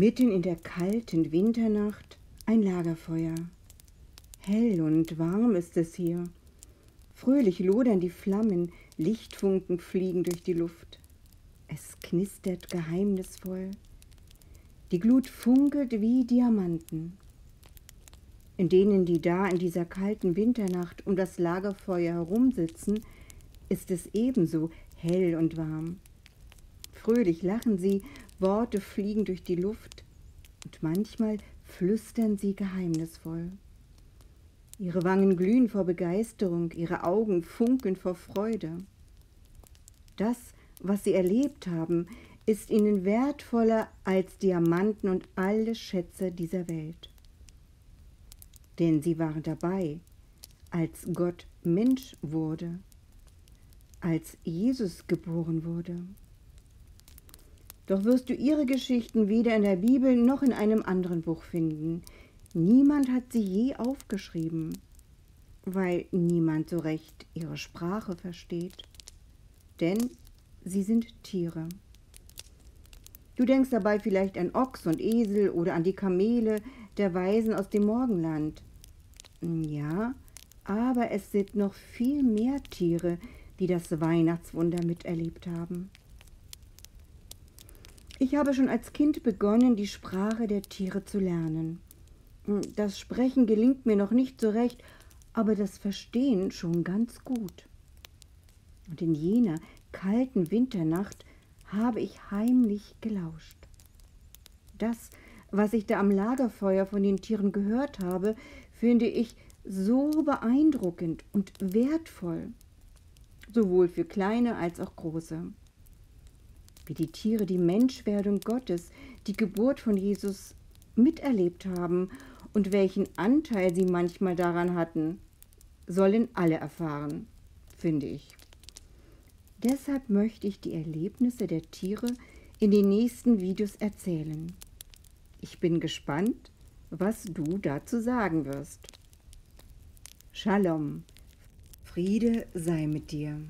Mitten in der kalten Winternacht ein Lagerfeuer. Hell und warm ist es hier. Fröhlich lodern die Flammen, Lichtfunken fliegen durch die Luft. Es knistert geheimnisvoll. Die Glut funkelt wie Diamanten. In denen, die da in dieser kalten Winternacht um das Lagerfeuer herumsitzen, ist es ebenso hell und warm. Fröhlich lachen sie, Worte fliegen durch die Luft und manchmal flüstern sie geheimnisvoll. Ihre Wangen glühen vor Begeisterung, ihre Augen funkeln vor Freude. Das, was sie erlebt haben, ist ihnen wertvoller als Diamanten und alle Schätze dieser Welt. Denn sie waren dabei, als Gott Mensch wurde, als Jesus geboren wurde. Doch wirst du ihre Geschichten weder in der Bibel noch in einem anderen Buch finden. Niemand hat sie je aufgeschrieben, weil niemand so recht ihre Sprache versteht. Denn sie sind Tiere. Du denkst dabei vielleicht an Ochs und Esel oder an die Kamele der Weisen aus dem Morgenland. Ja, aber es sind noch viel mehr Tiere, die das Weihnachtswunder miterlebt haben. Ich habe schon als Kind begonnen, die Sprache der Tiere zu lernen. Das Sprechen gelingt mir noch nicht so recht, aber das Verstehen schon ganz gut. Und in jener kalten Winternacht habe ich heimlich gelauscht. Das, was ich da am Lagerfeuer von den Tieren gehört habe, finde ich so beeindruckend und wertvoll, sowohl für kleine als auch große. Wie die Tiere die Menschwerdung Gottes, die Geburt von Jesus miterlebt haben und welchen Anteil sie manchmal daran hatten, sollen alle erfahren, finde ich. Deshalb möchte ich die Erlebnisse der Tiere in den nächsten Videos erzählen. Ich bin gespannt, was du dazu sagen wirst. Shalom, Friede sei mit dir.